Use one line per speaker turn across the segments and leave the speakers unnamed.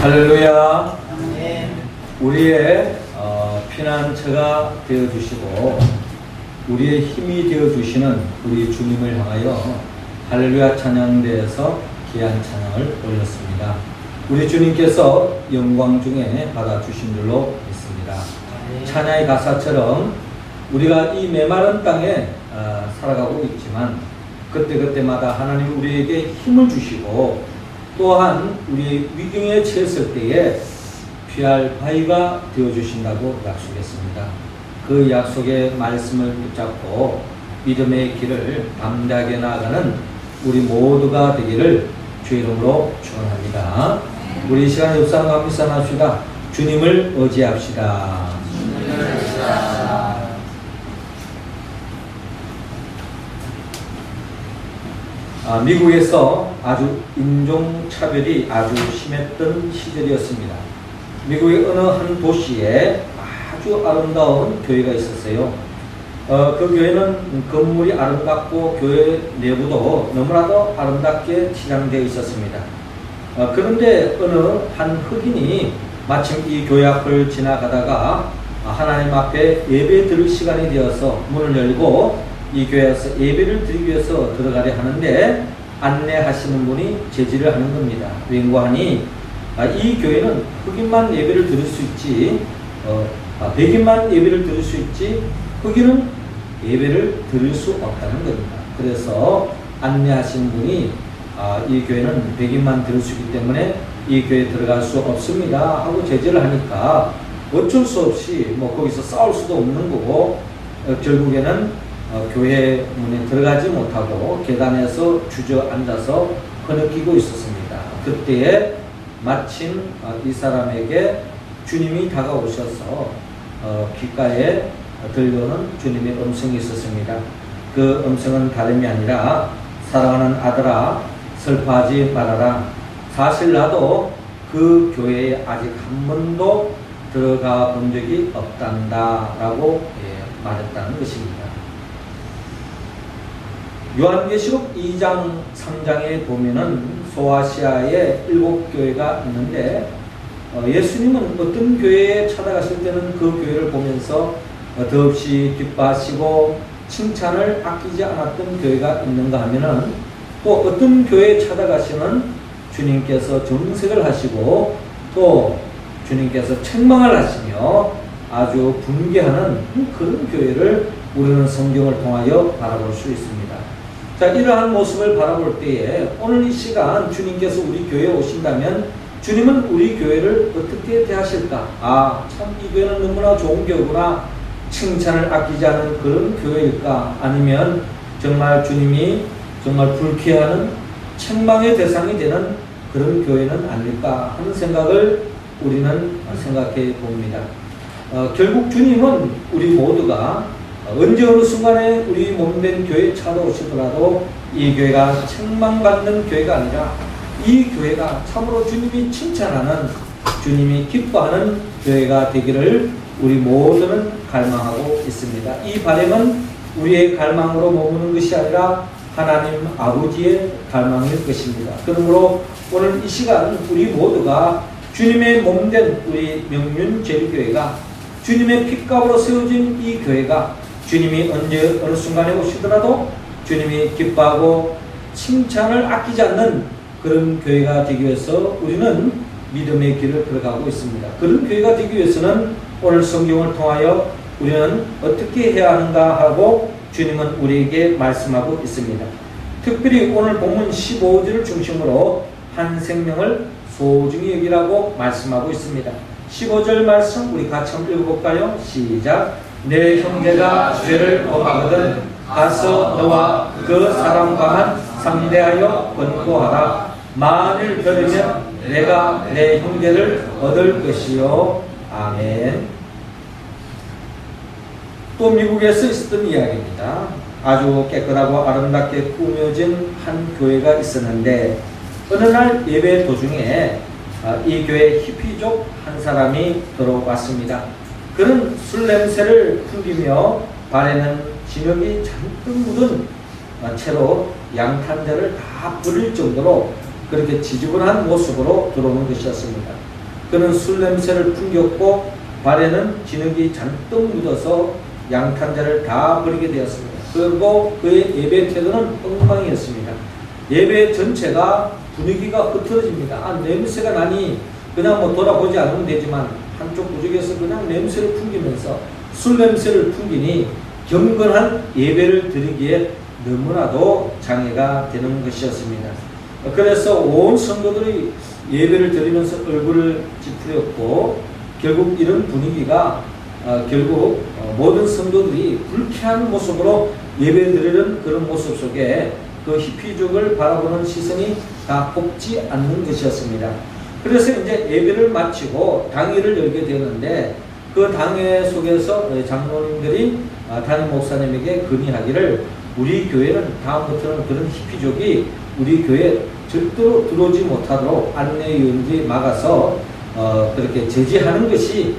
할렐루야.
아멘.
우리의 피난처가 되어주시고 우리의 힘이 되어주시는 우리 주님을 향하여 할렐루야 찬양대에서 귀한 찬양을 올렸습니다. 우리 주님께서 영광 중에 받아주신 줄로 믿습니다. 찬양의 가사처럼 우리가 이 메마른 땅에 살아가고 있지만 그때그때마다 하나님 우리에게 힘을 주시고 또한 우리 위경에 처했을 때에 피할 바위가 되어주신다고 약속했습니다. 그 약속의 말씀을 붙잡고 믿음의 길을 담대하게 나아가는 우리 모두가 되기를 주 이름으로 축원합니다. 우리 이 시간 엽상 감사합시다. 주님을 의지합시다. 미국에서 아주 인종차별이 아주 심했던 시절이었습니다. 미국의 어느 한 도시에 아주 아름다운 교회가 있었어요. 그 교회는 건물이 아름답고 교회 내부도 너무나도 아름답게 치장되어 있었습니다. 그런데 어느 한 흑인이 마침 이 교회 앞을 지나가다가 하나님 앞에 예배 드릴 시간이 되어서 문을 열고 이 교회에서 예배를 드리기 위해서 들어가려 하는데 안내하시는 분이 제지를 하는 겁니다. 왠고하니 이 교회는 흑인만 예배를 드릴 수 있지 백인만 예배를 드릴 수 있지 흑인은 예배를 드릴 수 없다는 겁니다. 그래서 안내하신 분이 이 교회는 백인만 드릴 수 있기 때문에 이 교회에 들어갈 수 없습니다 하고 제지를 하니까 어쩔 수 없이 거기서 싸울 수도 없는 거고 결국에는 교회 문에 들어가지 못하고 계단에서 주저앉아서 흐느끼고 있었습니다. 그때에 마침 이 사람에게 주님이 다가오셔서 귓가에 들려오는 주님의 음성이 있었습니다. 그 음성은 다름이 아니라 사랑하는 아들아 슬퍼하지 말아라. 사실 나도 그 교회에 아직 한 번도 들어가 본 적이 없단다 라고 말했다는 것입니다. 요한계시록 2장 3장에 보면은 소아시아에 7교회가 있는데 예수님은 어떤 교회에 찾아가실 때는 그 교회를 보면서 더없이 기뻐하시고 칭찬을 아끼지 않았던 교회가 있는가 하면은 또 어떤 교회에 찾아가시면 주님께서 정색을 하시고 또 주님께서 책망을 하시며 아주 분개하는 그런 교회를 우리는 성경을 통하여 바라볼 수 있습니다. 자, 이러한 모습을 바라볼 때에 오늘 이 시간 주님께서 우리 교회에 오신다면 주님은 우리 교회를 어떻게 대하실까? 참 이 교회는 너무나 좋은 교회구나. 칭찬을 아끼지 않은 그런 교회일까? 아니면 정말 주님이 정말 불쾌하는 책망의 대상이 되는 그런 교회는 아닐까 하는 생각을 우리는 생각해 봅니다. 결국 주님은 우리 모두가 언제 어느 순간에 우리 몸된 교회에 찾아오시더라도 이 교회가 책망받는 교회가 아니라 이 교회가 참으로 주님이 칭찬하는 주님이 기뻐하는 교회가 되기를 우리 모두는 갈망하고 있습니다. 이 바람은 우리의 갈망으로 머무는 것이 아니라 하나님 아버지의 갈망일 것입니다. 그러므로 오늘 이 시간 우리 모두가 주님의 몸된 우리 명륜제일교회가 주님의 핏값으로 세워진 이 교회가 주님이 언제 어느 순간에 오시더라도 주님이 기뻐하고 칭찬을 아끼지 않는 그런 교회가 되기 위해서 우리는 믿음의 길을 걸어가고 있습니다. 그런 교회가 되기 위해서는 오늘 성경을 통하여 우리는 어떻게 해야 하는가 하고 주님은 우리에게 말씀하고 있습니다. 특별히 오늘 본문 15절을 중심으로 한 생명을 소중히 여기라고 말씀하고 있습니다. 15절 말씀 우리 같이 한번 읽어볼까요? 시작. 내 형제가 죄를 범하거든 가서 너와 그 사람과만 상대하여 권고하라. 만일 그러면 내가 내 형제를 얻을 것이요. 아멘. 또 미국에서 있었던 이야기입니다. 아주 깨끗하고 아름답게 꾸며진 한 교회가 있었는데 어느 날 예배 도중에 이 교회 히피족 한 사람이 들어왔습니다. 그는 술 냄새를 풍기며 발에는 진흙이 잔뜩 묻은 채로 양탄자를 다 뿌릴 정도로 그렇게 지저분한 모습으로 들어오는 것이었습니다. 그는 술 냄새를 풍겼고 발에는 진흙이 잔뜩 묻어서 양탄자를 다 버리게 되었습니다. 그리고 그의 예배 태도는 엉망이었습니다. 예배 전체가 분위기가 흐트러집니다. 냄새가 나니 그냥 돌아보지 않으면 되지만 한쪽 구석에서 그냥 냄새를 풍기면서 술 냄새를 풍기니 경건한 예배를 드리기에 너무나도 장애가 되는 것이었습니다. 그래서 온 성도들이 예배를 드리면서 얼굴을 찌푸렸고 결국 이런 분위기가 결국 모든 성도들이 불쾌한 모습으로 예배드리는 그런 모습 속에 그 히피족을 바라보는 시선이 다 곱지 않는 것이었습니다. 그래서 이제 예배를 마치고 당회를 열게 되었는데 그 당회 속에서 장로님들이 담임 목사님에게 건의하기를 우리 교회는 다음부터는 그런 히피족이 우리 교회에 절대로 들어오지 못하도록 안내위원들이 막아서 그렇게 제지하는 것이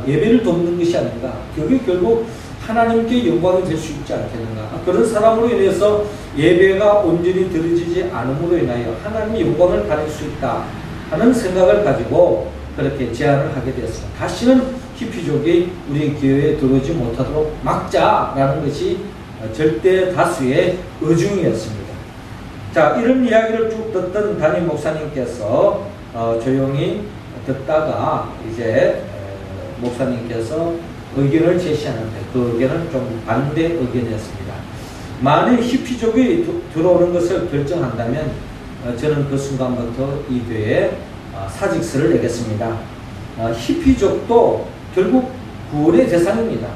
예배를 돕는 것이 아닌가. 그게 결국 하나님께 영광이 될 수 있지 않겠는가. 그런 사람으로 인해서 예배가 온전히 드려지지 않음으로 인하여 하나님의 영광을 가질 수 있다 하는 생각을 가지고 그렇게 제안을 하게 되었습니다. 다시는 히피족이 우리 교회에 들어오지 못하도록 막자라는 것이 절대 다수의 의중이었습니다. 자, 이런 이야기를 쭉 듣던 담임 목사님께서 조용히 듣다가 이제 목사님께서 의견을 제시하는데 그 의견은 좀 반대 의견이었습니다. 만일 히피족이 들어오는 것을 결정한다면 저는 그 순간부터 이 교회에 사직서를 내겠습니다. 히피족도 결국 구원의 대상입니다.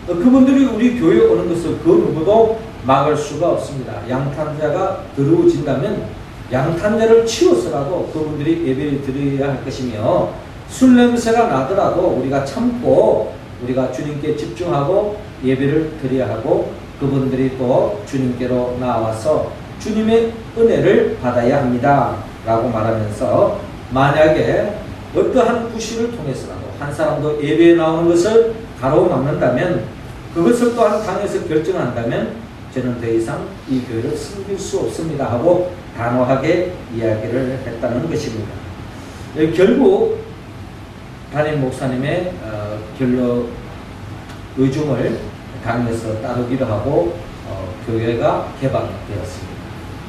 그분들이 우리 교회에 오는 것을 그 누구도 막을 수가 없습니다. 양탄자가 들어오진다면 양탄자를 치워서라도 그분들이 예배를 드려야 할 것이며 술 냄새가 나더라도 우리가 참고 우리가 주님께 집중하고 예배를 드려야 하고 그분들이 또 주님께로 나와서 주님의 은혜를 받아야 합니다 라고 말하면서 만약에 어떠한 부실을 통해서라도 한 사람도 예배에 나오는 것을 가로막는다면 그것을 또한 당에서 결정한다면 저는 더 이상 이 교회를 섬길 수 없습니다 하고 단호하게 이야기를 했다는 것입니다. 결국 담임 목사님의 의중을 당에서 따르기도 하고 교회가 개방되었습니다.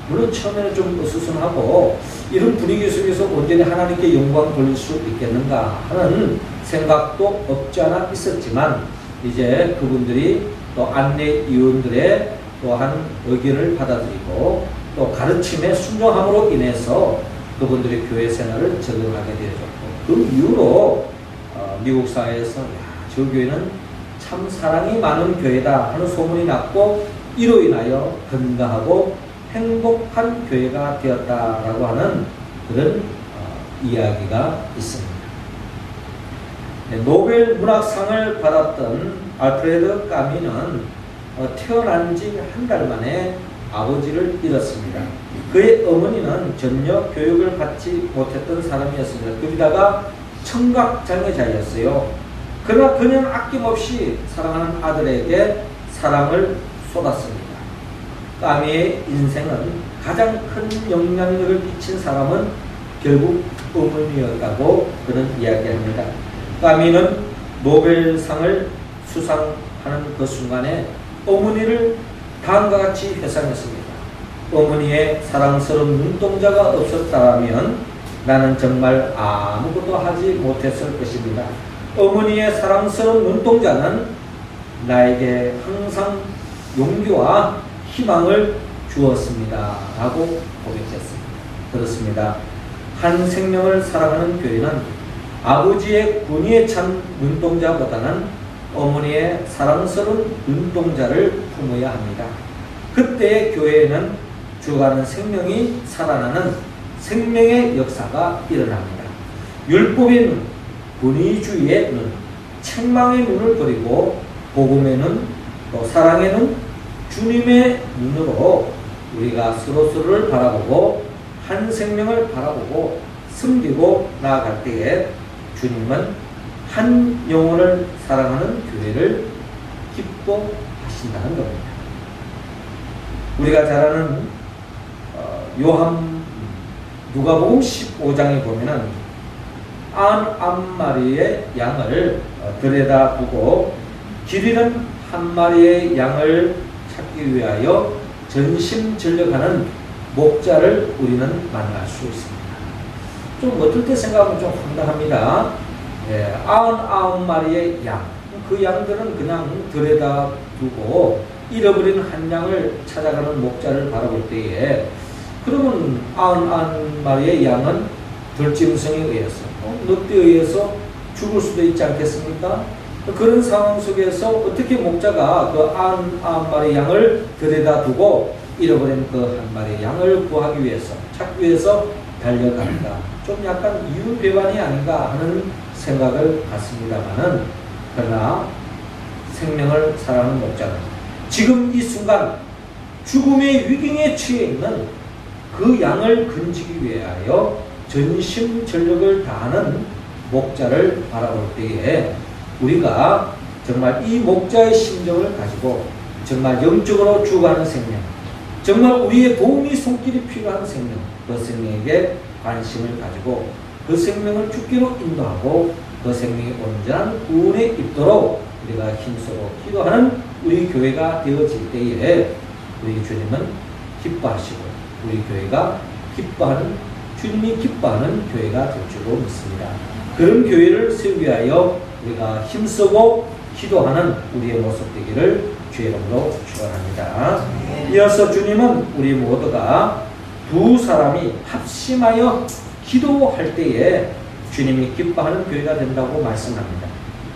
물론 처음에는 좀 어수선하고 이런 분위기 속에서 온전히 하나님께 영광 돌릴 수 있겠는가 하는 생각도 없지 않아 있었지만 이제 그분들이 또 안내위원들의 또한 의견을 받아들이고 또 가르침에 순종함으로 인해서 그분들의 교회 생활을 적응하게 되어졌고 그 이후로 미국 사회에서 저 교회는 참 사랑이 많은 교회다 하는 소문이 났고 이로 인하여 건강하고 행복한 교회가 되었다라고 하는 그런 이야기가 있습니다. 노벨 문학상을 받았던 알프레드 까미는 태어난 지 한 달 만에 아버지를 잃었습니다. 그의 어머니는 전혀 교육을 받지 못했던 사람이었습니다. 거기다가 청각장애자였어요. 그러나 그는 아낌없이 사랑하는 아들에게 사랑을 쏟았습니다. 까미의 인생은 가장 큰 영향력을 끼친 사람은 결국 어머니였다고 그는 이야기합니다. 까미는 노벨상을 수상하는 그 순간에 어머니를 다음과 같이 회상했습니다. 어머니의 사랑스러운 눈동자가 없었다면 나는 정말 아무것도 하지 못했을 것입니다. 어머니의 사랑스러운 눈동자는 나에게 항상 용기와 희망을 주었습니다. 라고 고백했습니다. 그렇습니다. 한 생명을 사랑하는 교회는 아버지의 군의에 찬 눈동자보다는 어머니의 사랑스러운 눈동자를 품어야 합니다. 그때의 교회에는 죽어가는 생명이 살아나는 생명의 역사가 일어납니다. 율법의 눈, 권위주의의 눈, 책망의 눈을 버리고 복음의 눈, 또 사랑의 눈, 주님의 눈으로 우리가 서로서로를 바라보고 한 생명을 바라보고 섬기고 나아갈 때에 주님은 한 영혼을 사랑하는 교회를 기뻐하신다는 겁니다. 우리가 잘 아는 누가복음 15장에 보면은 한 마리의 양을 들여다 두고 길 잃은 한 마리의 양을 찾기 위하여 전심전력하는 목자를 우리는 만날 수 있습니다. 좀 어떨 때 생각하면 좀 황당합니다. 99마리의 양, 그 양들은 그냥 들여다 두고 잃어버린 한 양을 찾아가는 목자를 바라볼 때에, 그러면 99마리의 양은 들짐승에 의해서, 늑대에 의해서 죽을 수도 있지 않겠습니까? 그런 상황 속에서 어떻게 목자가 그 99마리의 양을 들여다 두고 잃어버린 그 한 마리의 양을 구하기 위해서, 찾기 위해서 달려간다. 좀 약간 이유배반이 아닌가 하는 생각을 갖습니다만은, 그러나 생명을 사랑하는 목자는 지금 이 순간 죽음의 위기에 처해 있는 그 양을 건지기 위하여 전심전력을 다하는 목자를 바라볼 때에 우리가 정말 이 목자의 심정을 가지고 정말 영적으로 죽어가는 생명, 정말 우리의 도움이 손길이 필요한 생명, 그 생명에게 관심을 가지고 그 생명을 죽기로 인도하고 그 생명이 온전한 구원에 입도록 우리가 힘쓰고 기도하는 우리 교회가 되어질 때에 우리 주님은 기뻐하시고 우리 교회가 기뻐하는, 주님이 기뻐하는 교회가 될 줄로 믿습니다. 그런 교회를 세우기 위하여 우리가 힘쓰고 기도하는 우리의 모습 되기를 주의 이름으로 축원합니다. 이어서 주님은 우리 모두가 두 사람이 합심하여 기도할 때에 주님이 기뻐하는 교회가 된다고 말씀합니다.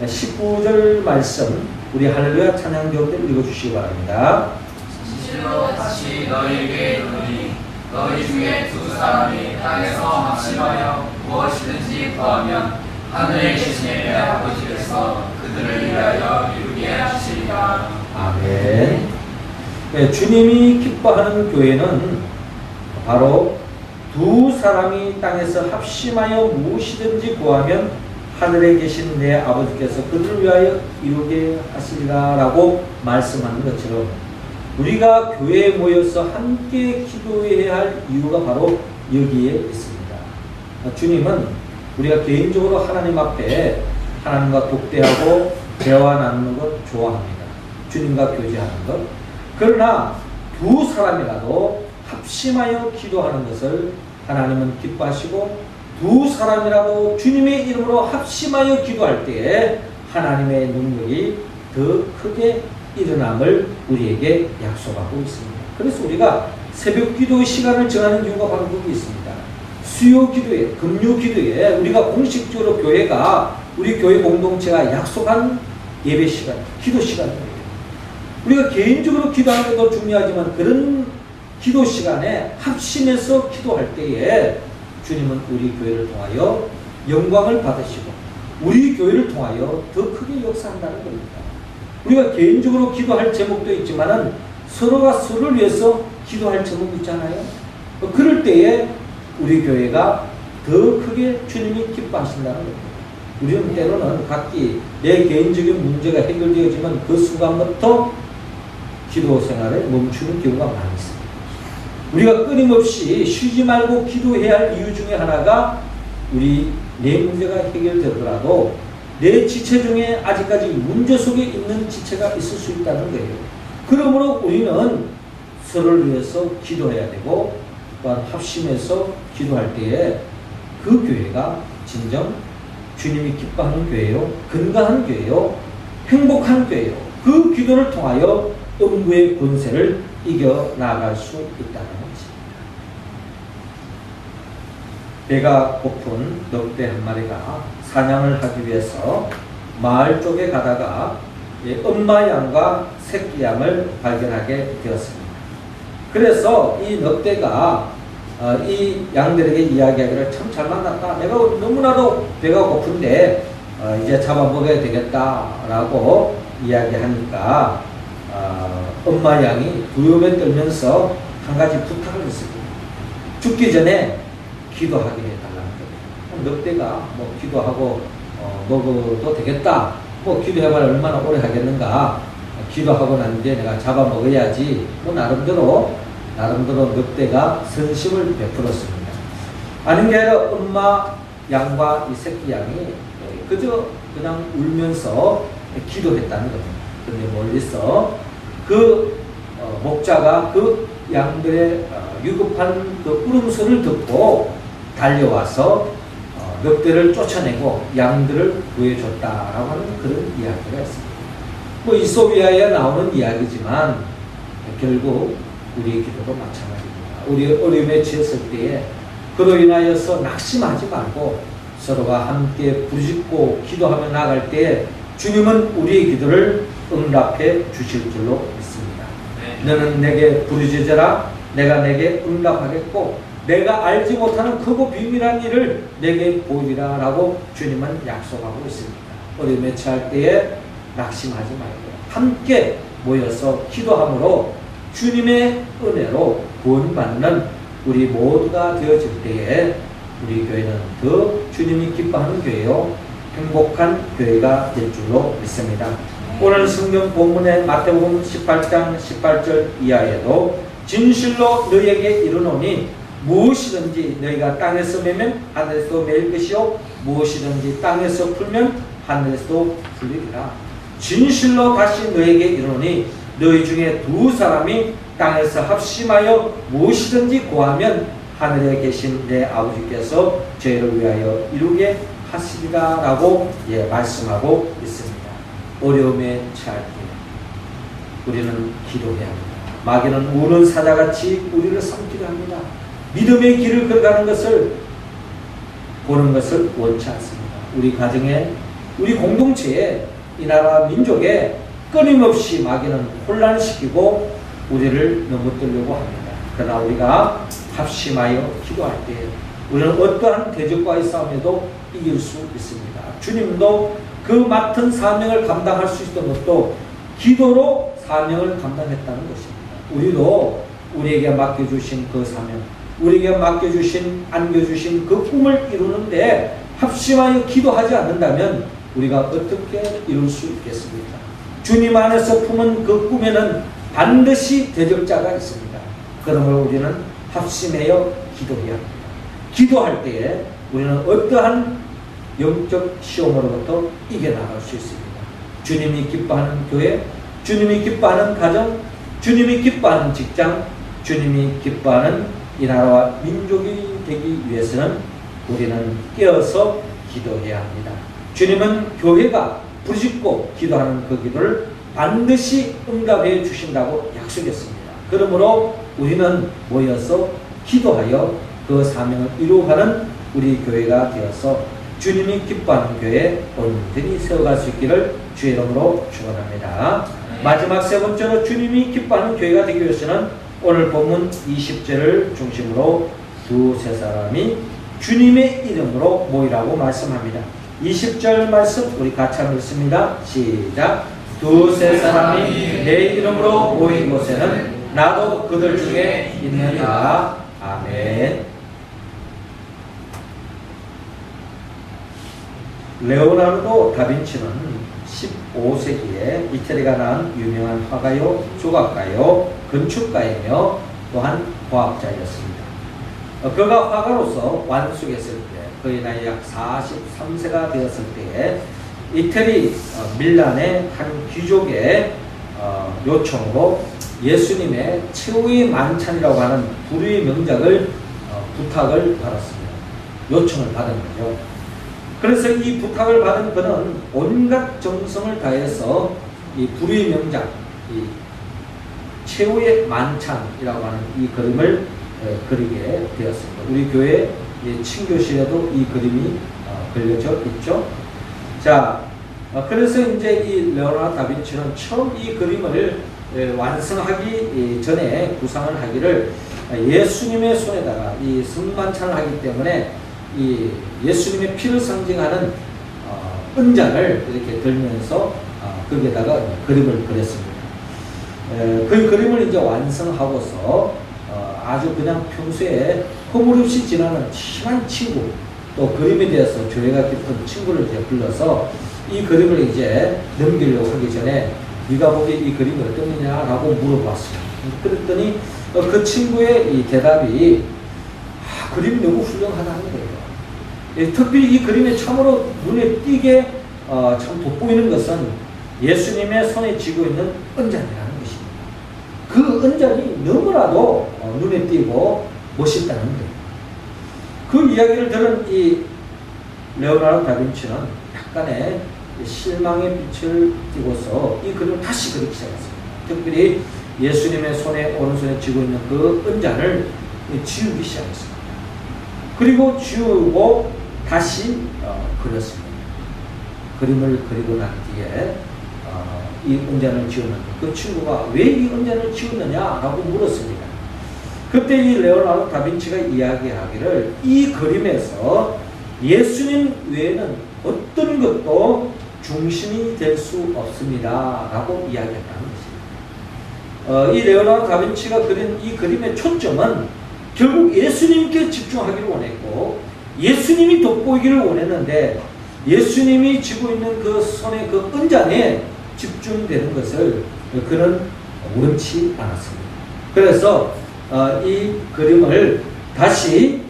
19절 말씀 우리 할렐루야 찬양 교회들 읽어주시기 바랍니다.
진실로 다시 너희에게 이르노니 너희 중에 두 사람이 땅에서 합심하여 무엇이든지 구하면 하늘에 계신 내 아버지께서 그들을 위하여 이루게 하시리라.
아멘. 네, 주님이 기뻐하는 교회는 바로 두 사람이 땅에서 합심하여 무엇이든지 구하면 하늘에 계신 내 아버지께서 그들을 위하여 이루게 하시리라 라고 말씀하는 것처럼 우리가 교회에 모여서 함께 기도해야 할 이유가 바로 여기에 있습니다. 주님은 우리가 개인적으로 하나님 앞에 하나님과 독대하고 대화 나누는 것 좋아합니다. 주님과 교제하는 것. 그러나 두 사람이라도 합심하여 기도하는 것을 하나님은 기뻐하시고 두 사람이라도 주님의 이름으로 합심하여 기도할 때에 하나님의 능력이 더 크게 일어남을 우리에게 약속하고 있습니다. 그래서 우리가 새벽 기도 시간을 정하는 이유가 바로 거기 있습니다. 수요 기도에, 금요 기도에 우리가 공식적으로 교회가, 우리 교회 공동체가 약속한 예배 시간, 기도 시간입니다. 우리가 개인적으로 기도하는 것도 중요하지만 그런 기도 시간에 합심해서 기도할 때에 주님은 우리 교회를 통하여 영광을 받으시고 우리 교회를 통하여 더 크게 역사한다는 겁니다. 우리가 개인적으로 기도할 제목도 있지만은 서로가 서로를 위해서 기도할 제목이 있잖아요. 그럴 때에 우리 교회가 더 크게 주님이 기뻐하신다는 겁니다. 우리는 때로는 각기 내 개인적인 문제가 해결되어지면 그 순간부터 기도 생활에 멈추는 경우가 많이 있습니다. 우리가 끊임없이 쉬지 말고 기도해야 할 이유 중에 하나가 우리 내 문제가 해결되더라도 내 지체 중에 아직까지 문제 속에 있는 지체가 있을 수 있다는 거예요. 그러므로 우리는 서로를 위해서 기도해야 되고 또한 합심해서 기도할 때에 그 교회가 진정 주님이 기뻐하는 교회요, 건강한 교회요, 행복한 교회요. 그 기도를 통하여 음부의 권세를 이겨나갈 수 있다는 것입니다. 배가 고픈 늑대 한 마리가 사냥을 하기 위해서 마을 쪽에 가다가 엄마 양과 새끼 양을 발견하게 되었습니다. 그래서 이 늑대가 이 양들에게 이야기하기를 참 잘 만났다. 내가 너무나도 배가 고픈데 이제 잡아먹어야 되겠다라고 이야기하니까 엄마 양이 두려움에 떨면서 한 가지 부탁을 했습니다. 죽기 전에 기도하게 해달라는 거예요. 늑대가 뭐 기도하고 먹어도 되겠다. 뭐 기도해봐야 얼마나 오래 하겠는가. 기도하고 난 뒤에 내가 잡아먹어야지. 뭐 나름대로 늑대가 선심을 베풀었습니다. 아닌 게 아니라 엄마 양과 이 새끼 양이 그저 그냥 울면서 기도했다는 겁니다. 그런데 멀리서 그 목자가 그 양들의 위급한 그 울음소리를 듣고 달려와서 늑대를 쫓아내고 양들을 구해줬다라고 하는 그런 이야기가 있습니다. 뭐 이소비아에 나오는 이야기지만 결국 우리의 기도도 마찬가지입니다. 우리 어려움에 처했을 때에 그로 인하여서 낙심하지 말고 서로가 함께 부르짖고 기도하며 나갈 때에 주님은 우리의 기도를 응답해 주실 줄로 믿습니다. 너는 내게 부르짖어라. 내가 내게 응답하겠고 내가 알지 못하는 크고 비밀한 일을 내게 보이리라 라고 주님은 약속하고 있습니다. 어려움에 처할 때에 낙심하지 말고 함께 모여서 기도함으로 주님의 은혜로 구원받는 우리 모두가 되어질 때에 우리 교회는 더 주님이 기뻐하는 교회요 행복한 교회가 될 줄로 믿습니다. 오늘 성경 본문의 마태복음 18장 18절 이하에도 진실로 너희에게 이르노니 무엇이든지 너희가 땅에서 매면 하늘에서도 매일 것이요 무엇이든지 땅에서 풀면 하늘에서도 풀리리라. 진실로 다시 너희에게 이르노니 너희 중에 두 사람이 땅에서 합심하여 무엇이든지 구하면 하늘에 계신 내 아버지께서 저희를 위하여 이루게 하시리라 라고 말씀하고 있습니다. 어려움에 처할 때 우리는 기도해야 합니다. 마귀는 우는 사자같이 우리를 삼키려 합니다. 믿음의 길을 걸어가는 것을 보는 것을 원치 않습니다. 우리 가정에 우리 공동체에 이 나라 민족에 끊임없이 마귀는 혼란시키고 우리를 넘어뜨려고 합니다. 그러나 우리가 합심하여 기도할 때 우리는 어떠한 대적과의 싸움에도 이길 수 있습니다. 주님도 그 맡은 사명을 감당할 수 있었던 것도 기도로 사명을 감당했다는 것입니다. 우리도 우리에게 맡겨주신 그 사명, 우리에게 맡겨주신, 안겨주신 그 꿈을 이루는데 합심하여 기도하지 않는다면 우리가 어떻게 이룰 수 있겠습니까? 주님 안에서 품은 그 꿈에는 반드시 대적자가 있습니다. 그러므로 우리는 합심하여 기도해야 합니다. 기도할 때에 우리는 어떠한 영적 시험으로부터 이겨나갈 수 있습니다. 주님이 기뻐하는 교회, 주님이 기뻐하는 가정, 주님이 기뻐하는 직장, 주님이 기뻐하는 이 나라와 민족이 되기 위해서는 우리는 깨어서 기도해야 합니다. 주님은 교회가 부르짖고 기도하는 그 기도를 반드시 응답해 주신다고 약속했습니다. 그러므로 우리는 모여서 기도하여 그 사명을 이루어가는 우리 교회가 되어서 주님이 기뻐하는 교회 온전히 세워갈 수 있기를 주의 이름으로 축원합니다. 마지막 세 번째로 주님이 기뻐하는 교회가 되기 위해서는 오늘 본문 20절을 중심으로 두세 사람이 주님의 이름으로 모이라고 말씀합니다. 20절 말씀 우리 같이 한번 읽습니다. 시작. 두세 사람이 내 이름으로 모인 곳에는 나도 그들 중에 있느니라. 아멘. 레오나르도 다빈치는 15세기에 이태리가 낳은 유명한 화가요, 조각가요, 건축가이며 또한 과학자였습니다. 그가 화가로서 완숙했을 때 그의 나이 약 43세가 되었을 때에 이태리 밀란의 한 귀족의 요청으로 예수님의 최후의 만찬이라고 하는 불후의 명작을 부탁을 받았습니다. 요청을 받은 거죠. 그래서 이 부탁을 받은 그는 온갖 정성을 다해서 이 불후의 명작, 이 최후의 만찬이라고 하는 이 그림을 그리게 되었습니다. 우리 교회 친교실에도 이 그림이 걸려져 있죠. 자, 그래서 이제 이 레오나르도 다빈치는 처음 이 그림을 완성하기 전에 구상을 하기를 예수님의 손에다가 이 성만찬을 하기 때문에 이 예수님의 피를 상징하는 은잔을 이렇게 들면서 거기에다가 그림을 그렸습니다. 그 그림을 이제 완성하고서 아주 그냥 평소에 허물없이 지나는 친한 친구, 또 그림에 대해서 조예가 깊은 친구를 이제 불러서 이 그림을 이제 넘기려고 하기 전에 네가 보기에 이 그림이 어떠느냐라고 물어봤어요. 그랬더니 그 친구의 이 대답이 그림이 너무 훌륭하다는 거예요. 특별히 이 그림에 참으로 눈에 띄게 참 돋보이는 것은 예수님의 손에 쥐고 있는 은잔이라는 것입니다. 그 은잔이 너무나도 눈에 띄고 멋있다는 거예요. 그 이야기를 들은 이 레오나르도 다빈치는 약간의 실망의 빛을 띠고서 이 그림을 다시 그리기 시작했습니다. 특별히 예수님의 손에 오른손에 쥐고 있는 그 은잔을 지우기 시작했습니다. 그리고 지우고 다시 그렸습니다. 그림을 그리고 난 뒤에 이 은잔을 지웠는데 그 친구가 왜 이 은잔을 지웠느냐라고 물었습니다. 그때 이 레오나르도 다빈치가 이야기하기를 이 그림에서 예수님 외에는 어떤 것도 중심이 될 수 없습니다 라고 이야기했다는 것입니다. 이 레오나르도 다빈치가 그린 이 그림의 초점은 결국 예수님께 집중하기를 원했고 예수님이 돋보이기를 원했는데 예수님이 쥐고 있는 그 손의 그 은잔에 집중되는 것을 그는 원치 않았습니다. 그래서 이 그림을 다시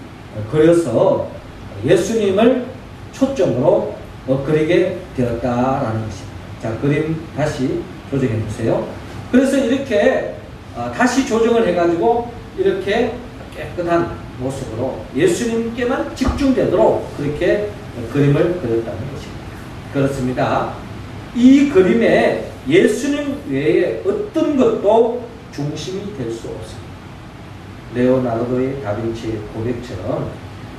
그려서 예수님을 초점으로 그리게 되었다라는 것입니다. 자, 그림 다시 조정해 주세요. 그래서 이렇게 다시 조정을 해가지고 이렇게 깨끗한 모습으로 예수님께만 집중되도록 그렇게 그림을 그렸다는 것입니다. 그렇습니다. 이 그림에 예수님 외에 어떤 것도 중심이 될 수 없습니다. 레오나르도 다빈치의 고백처럼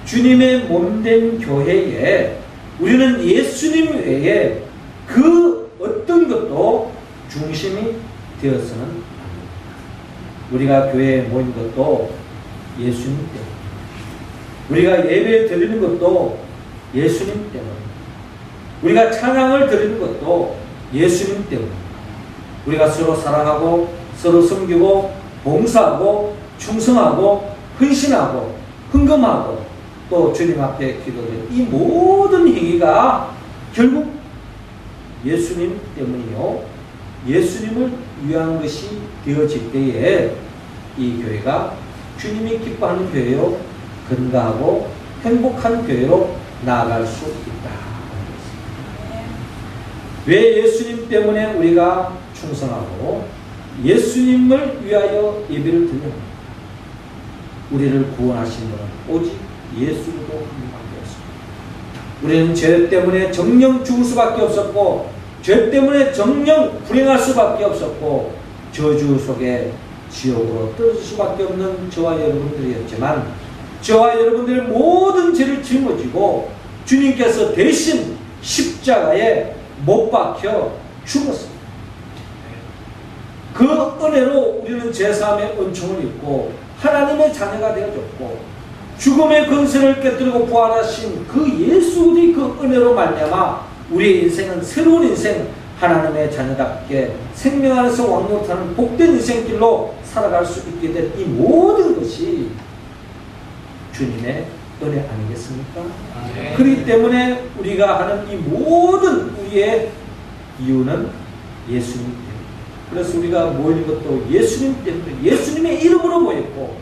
주님의 몸된 교회에 우리는 예수님 외에 그 어떤 것도 중심이 되어서는 안 됩니다. 우리가 교회에 모인 것도 예수님 때문입니다. 우리가 예배 드리는 것도 예수님 때문입니다. 우리가 찬양을 드리는 것도 예수님 때문입니다. 우리가 서로 사랑하고 서로 섬기고 봉사하고 충성하고 헌신하고 헌금하고 또 주님 앞에 기도드리는 이 모든 행위가 결국 예수님 때문이요 예수님을 위한 것이 되어질 때에 이 교회가 주님이 기뻐하는 교회요 건강하고 행복한 교회로 나아갈 수 있다. 왜 예수님 때문에 우리가 충성하고 예수님을 위하여 예배를 드리냐? 우리를 구원하신 분은 오직 예수로도 한 분밖에 없습니다. 우리는 죄 때문에 정령 죽을 수밖에 없었고 죄 때문에 정령 불행할 수밖에 없었고 저주 속에 지옥으로 떨어질 수밖에 없는 저와 여러분들이었지만 저와 여러분들의 모든 죄를 짊어지고 주님께서 대신 십자가에 못 박혀 죽었습니다. 그 은혜로 우리는 제사함의 은총을 입고 하나님의 자녀가 되어졌고 죽음의 근세를 깨뜨리고 부활하신 그 예수의 그 은혜로 말미암아 우리의 인생은 새로운 인생 하나님의 자녀답게 생명 안에서 왕노릇하는 복된 인생길로 살아갈 수 있게 된 이 모든 것이 주님의 은혜 아니겠습니까?
네.
그렇기 때문에 우리가 하는 이 모든 우리의 이유는 예수님 때문에 그래서 우리가 모이는 것도 예수님 때문에 예수님의 이름으로 모였고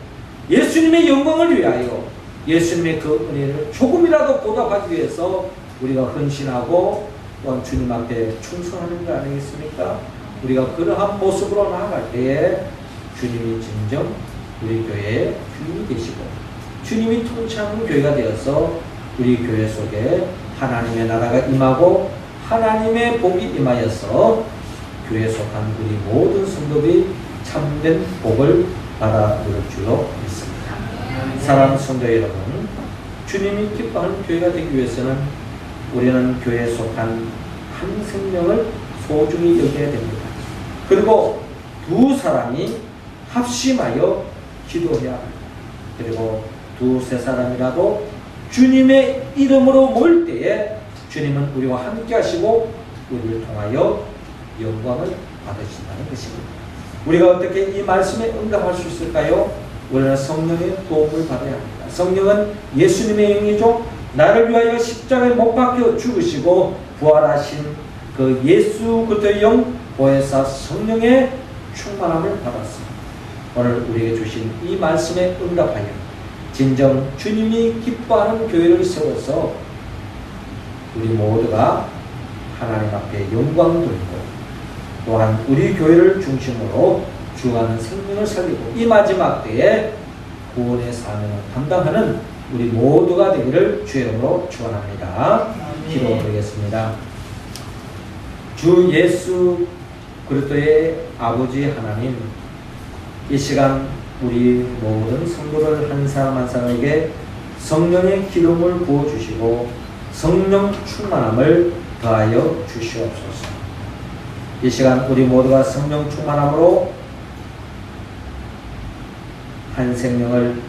예수님의 영광을 위하여 예수님의 그 은혜를 조금이라도 보답하기 위해서 우리가 헌신하고 또한 주님 앞에 충성하는 거 아니겠습니까? 우리가 그러한 모습으로 나아갈 때에 주님이 진정 우리 교회의 주님이 되시고 주님이 통치하는 교회가 되어서 우리 교회 속에 하나님의 나라가 임하고 하나님의 복이 임하여서 교회에 속한 우리 모든 성도들이 참된 복을 받아 누릴 줄로 믿습니다. 사랑하는 성도 여러분, 주님이 기뻐하는 교회가 되기 위해서는 우리는 교회에 속한 한 생명을 소중히 여겨야 됩니다. 그리고 두 사람이 합심하여 기도해야 합니다. 그리고 두세 사람이라도 주님의 이름으로 모일 때에 주님은 우리와 함께 하시고 우리를 통하여 영광을 받으신다는 것입니다. 우리가 어떻게 이 말씀에 응답할 수 있을까요? 우리는 성령의 도움을 받아야 합니다. 성령은 예수님의 영이죠. 나를 위하여 십자가에 못 박혀 죽으시고 부활하신 그 예수 그리스도의 영 보혜사 성령의 충만함을 받았습니다. 오늘 우리에게 주신 이 말씀에 응답하여 진정 주님이 기뻐하는 교회를 세워서 우리 모두가 하나님 앞에 영광 돌리고 또한 우리 교회를 중심으로 주가는 생명을 살리고 이 마지막 때에 구원의 사명을 감당하는 우리 모두가 되기를 주의 이름으로 축원합니다. 기도드리겠습니다. 주 예수 그리스도의 아버지 하나님, 이 시간 우리 모든 성도를 한 사람 한 사람에게 성령의 기름을 부어주시고 성령 충만함을 더하여 주시옵소서. 이 시간 우리 모두가 성령 충만함으로 한 생명을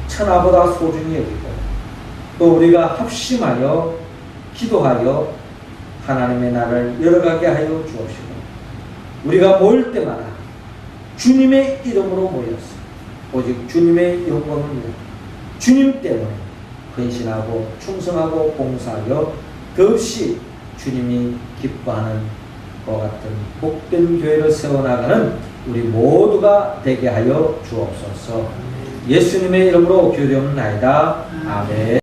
천하보다 소중히 여기고 또 우리가 합심하여 기도하여 하나님의 나라를 열어가게 하여 주옵시고 우리가 모일 때마다 주님의 이름으로 모였어. 오직 주님의 영광을 위해 주님 때문에 헌신하고 충성하고 봉사하여 더없이 주님이 기뻐하는 것 같은 복된 교회를 세워나가는 우리 모두가 되게 하여 주옵소서. 예수님의 이름으로 기도하옵나이다. 아멘.